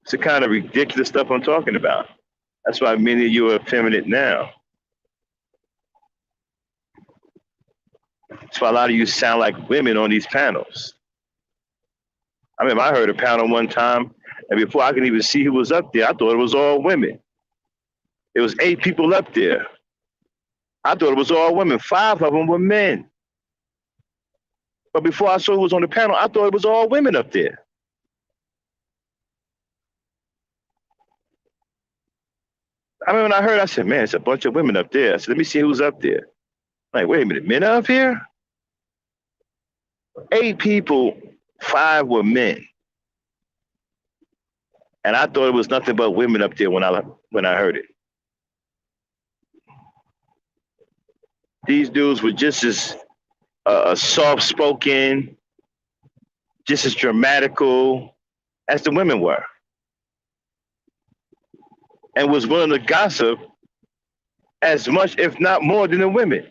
It's the kind of ridiculous stuff I'm talking about. That's why many of you are effeminate now. That's why a lot of you sound like women on these panels. I mean, I heard a panel one time, and before I could even see who was up there, I thought it was all women. It was 8 people up there. I thought it was all women. 5 of them were men. But before I saw who was on the panel, I thought it was all women up there. I mean, when I heard, I said, man, it's a bunch of women up there. I said, let me see who's up there. Like, wait a minute, men are up here? 8 people, 5 were men. And I thought it was nothing but women up there when I heard it. These dudes were just as soft-spoken, just as dramatical as the women were. And was willing to gossip as much, if not more, than the women.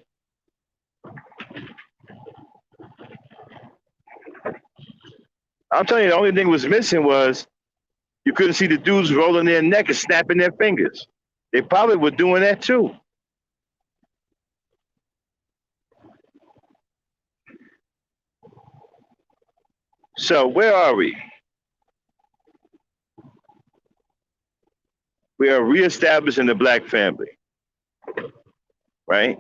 I'm telling you, the only thing was missing was you couldn't see the dudes rolling their neck and snapping their fingers. They probably were doing that too. So where are we? We are reestablishing the black family, right?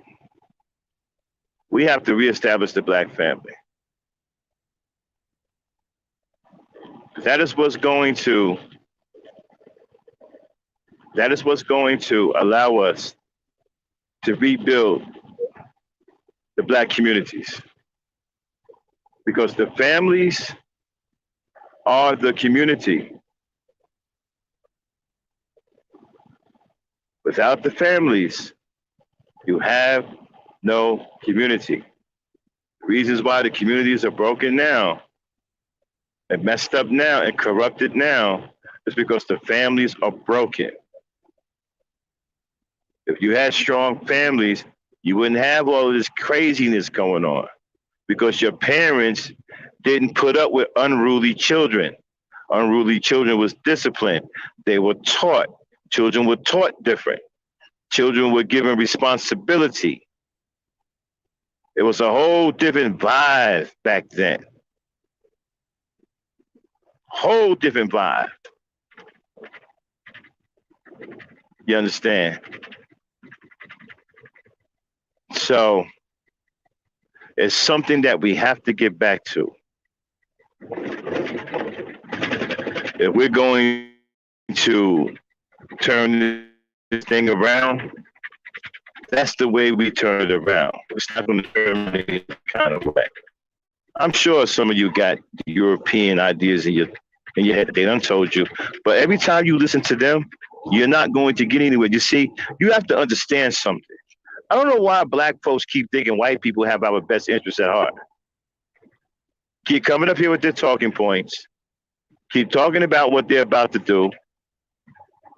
We have to reestablish the black family. That is what's going to allow us to rebuild the black communities. Because the families are the community. Without the families, you have no community. The reasons why the communities are broken now and messed up now and corrupted now is because the families are broken. If you had strong families, you wouldn't have all of this craziness going on because your parents didn't put up with unruly children. Unruly children was disciplined. They were taught. Children were taught different. Children were given responsibility. It was a whole different vibe back then. Whole different vibe. You understand? So it's something that we have to get back to. If we're going to turn this thing around, that's the way we turn it around. It's not going to turn it any kind of way. I'm sure some of you got European ideas in your head. They done told you. But every time you listen to them, you're not going to get anywhere. You see, you have to understand something. I don't know why black folks keep thinking white people have our best interests at heart. Keep coming up here with their talking points. Keep talking about what they're about to do.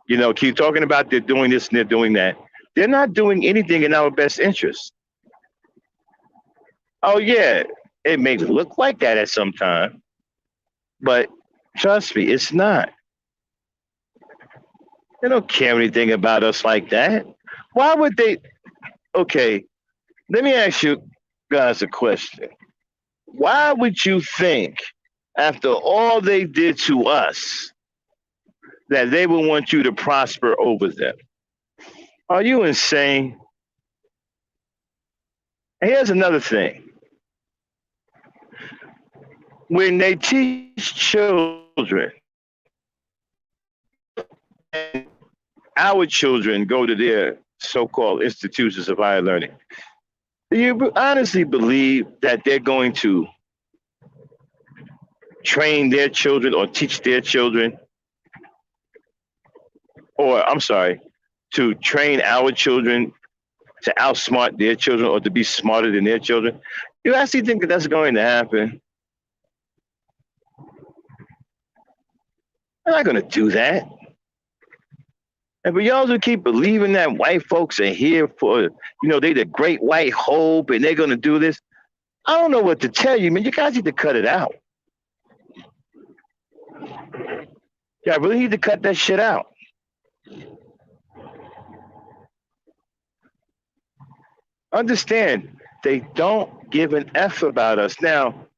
You know, keep talking about they're doing this and they're doing that. They're not doing anything in our best interest. Oh, yeah, it may look like that at some time, but trust me, it's not. They don't care anything about us like that. Why would they? Okay, let me ask you guys a question. Why would you think, after all they did to us, that they will want you to prosper over them. Are you insane? And here's another thing. When they teach children, and our children go to their so-called institutions of higher learning, do you honestly believe that they're going to train their children or teach their children, or I'm sorry, to train our children to outsmart their children or to be smarter than their children? You actually think that that's going to happen? They're not going to do that. And for y'all who keep believing that white folks are here for, they the great white hope and they're going to do this, I don't know what to tell you, man. You guys need to cut it out. Yeah, I really need to cut that shit out. Understand, they don't give an F about us. Now,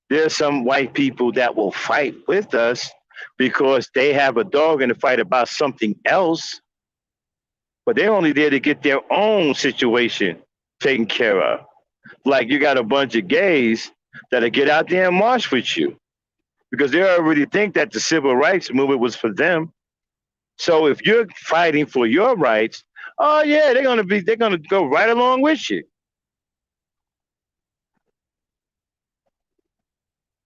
there's some white people that will fight with us because they have a dog in the fight about something else, but they're only there to get their own situation taken care of. Like you got a bunch of gays that'll get out there and march with you because they already think that the civil rights movement was for them. So if you're fighting for your rights, oh yeah, they're gonna go right along with you.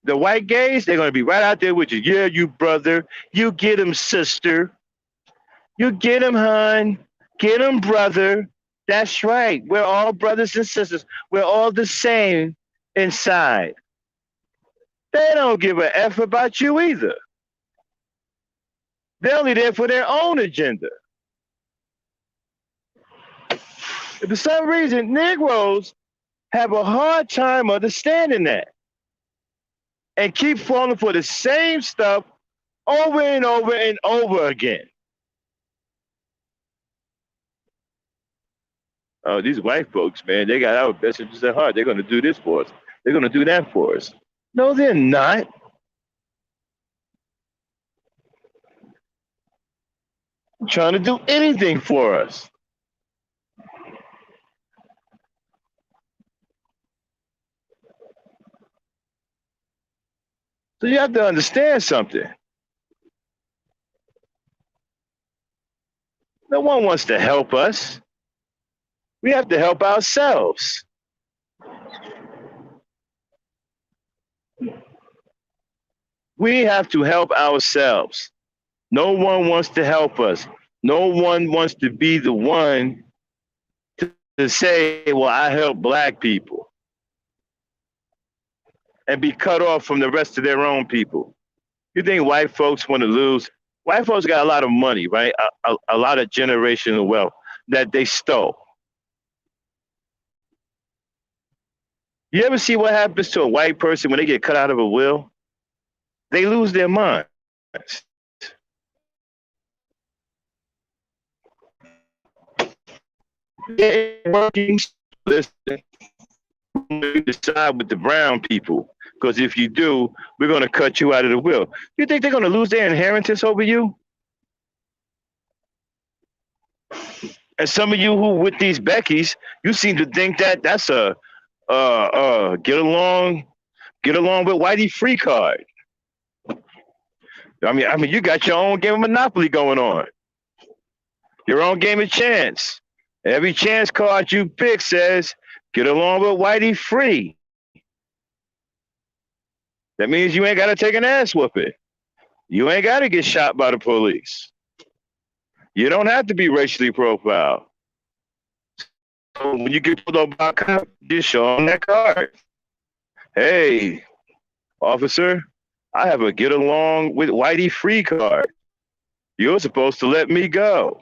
The white gays, they're gonna be right out there with you. Yeah, you brother, you get him, sister, you get him, hon, get him, brother. That's right. We're all brothers and sisters. We're all the same inside. They don't give a F about you either. They're only there for their own agenda. And for some reason, Negroes have a hard time understanding that and keep falling for the same stuff over and over and over again. Oh, these white folks, man, they got our best interests at heart. They're going to do this for us. They're going to do that for us. No, they're not. They're trying to do anything for us. So you have to understand something. No one wants to help us. We have to help ourselves. We have to help ourselves. No one wants to help us. No one wants to be the one to say, well, I help black people and be cut off from the rest of their own people. You think white folks want to lose? White folks got a lot of money, right? A lot of generational wealth that they stole. You ever see what happens to a white person when they get cut out of a will? They lose their minds. They're working, listen, decide with the brown people, because if you do, we're going to cut you out of the will. You think they're going to lose their inheritance over you? And some of you who with these Beckys, you seem to think that that's a get along with Whitey free card. I mean, you got your own game of Monopoly going on. Your own game of chance. Every chance card you pick says, get along with Whitey free. That means you ain't got to take an ass whooping. You ain't got to get shot by the police. You don't have to be racially profiled. So when you get pulled over by a cop, just show them that card. Hey, officer, I have a get along with Whitey free card. You're supposed to let me go.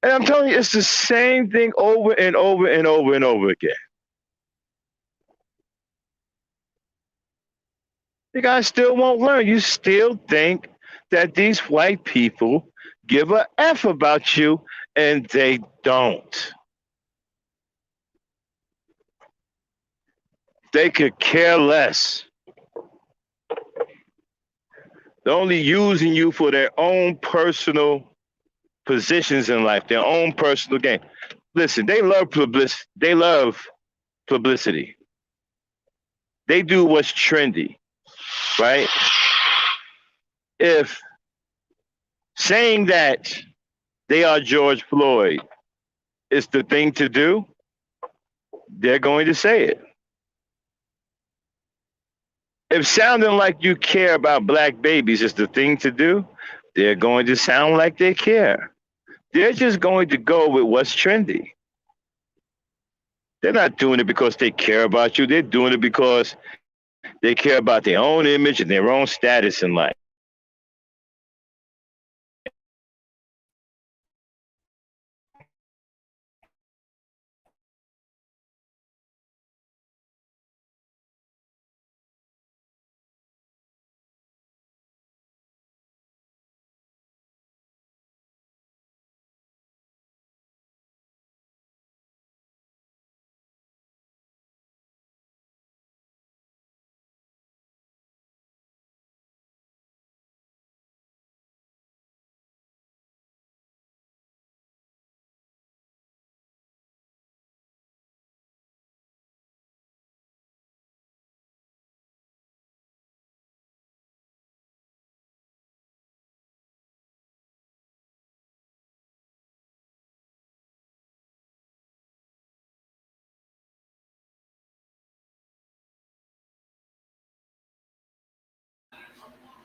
And I'm telling you, it's the same thing over and over and over and over again. You guys still won't learn. You still think that these white people give a F about you, and they don't. They could care less. They're only using you for their own personal positions in life, their own personal gain. Listen, they love publicity. They love publicity. They do what's trendy, right? If saying that they are George Floyd is the thing to do, they're going to say it. If sounding like you care about black babies is the thing to do, they're going to sound like they care. They're just going to go with what's trendy. They're not doing it because they care about you. They're doing it because they care about their own image and their own status in life.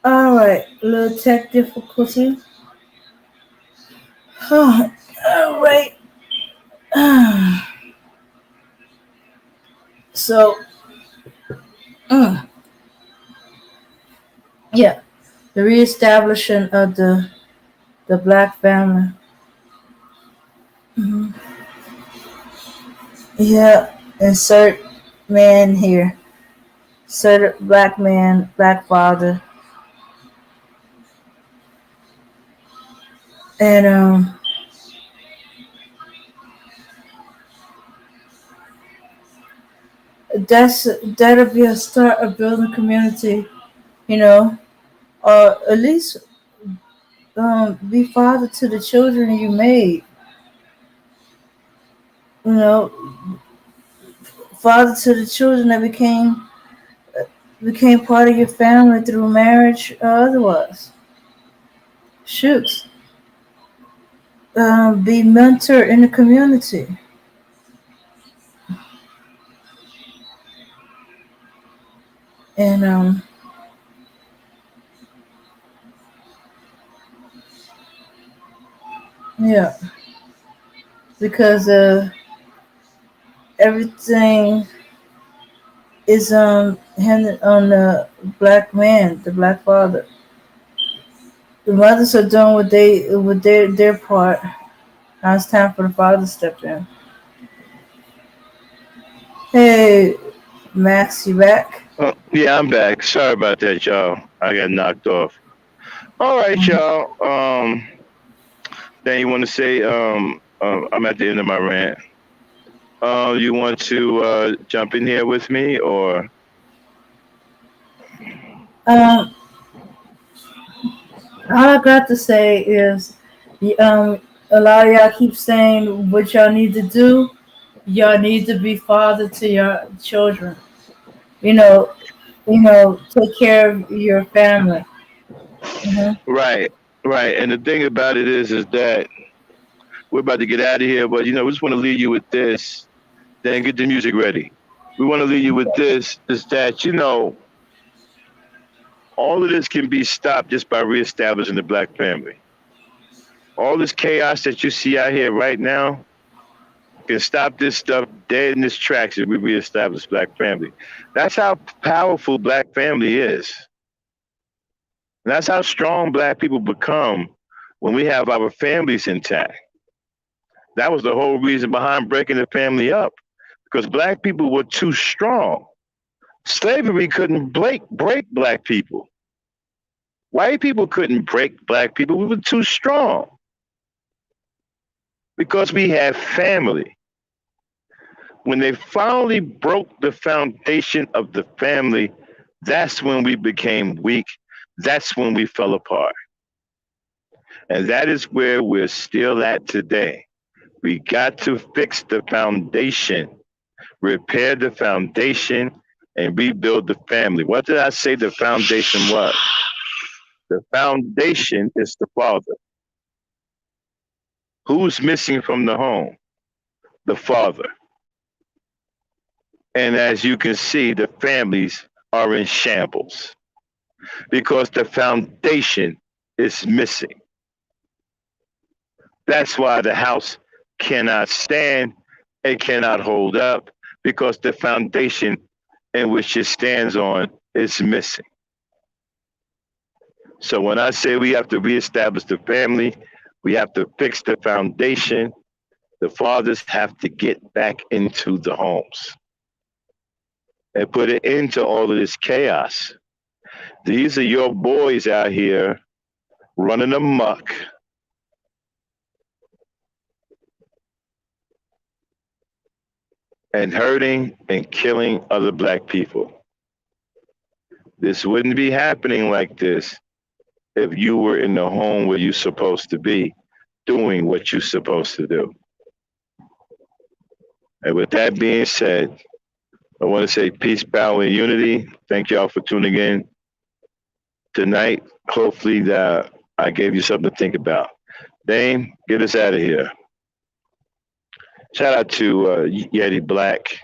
All right, a little tech difficulty. All right. So, mm, yeah, the reestablishing of the black family. Hmm. Yeah, insert man here. Insert black man, black father, and that'll be a start of building community. You know, or at least be father to the children you made. You know, father to the children that became part of your family through marriage or otherwise. Shoots. Be mentor in the community. And yeah, because everything is handed on the black man, the black father. The mothers are doing what they with their part. Now it's time for the father to step in. Hey, Max, you back? Yeah, I'm back. Sorry about that, y'all. I got knocked off. All right, y'all. Then you want to say I'm at the end of my rant. You want to jump in here with me, or Um, all I got to say is, a lot of y'all keep saying what y'all need to do. Y'all need to be father to your children. You know, take care of your family. Hmm. right, right? And the thing about it is that we're about to get out of here, but we just want to leave you with this. Then get the music ready. We want to leave you with this: is that all of this can be stopped just by reestablishing the black family. All this chaos that you see out here right now can stop this stuff dead in its tracks if we reestablish black family. That's how powerful black family is. And that's how strong black people become when we have our families intact. That was the whole reason behind breaking the family up, because black people were too strong. Slavery couldn't break black people. White people couldn't break black people. We were too strong because we had family. when they finally broke the foundation of the family, that's when we became weak. That's when we fell apart. And that is where we're still at today. We got to fix the foundation, repair the foundation, and rebuild the family. What did I say the foundation was? The foundation is the father. Who's missing from the home? The father. And as you can see, the families are in shambles because the foundation is missing. That's why the house cannot stand, it cannot hold up, because the foundation in which it stands on is missing. So when I say we have to reestablish the family, we have to fix the foundation. The fathers have to get back into the homes and put an end to all of this chaos. These are your boys out here running amok. And hurting and killing other black people. This wouldn't be happening like this if you were in the home where you're supposed to be, doing what you're supposed to do. And with that being said, I want to say peace, power, and unity. Thank y'all for tuning in tonight. Hopefully that I gave you something to think about. Dame, get us out of here. Shout out to Yeti Black.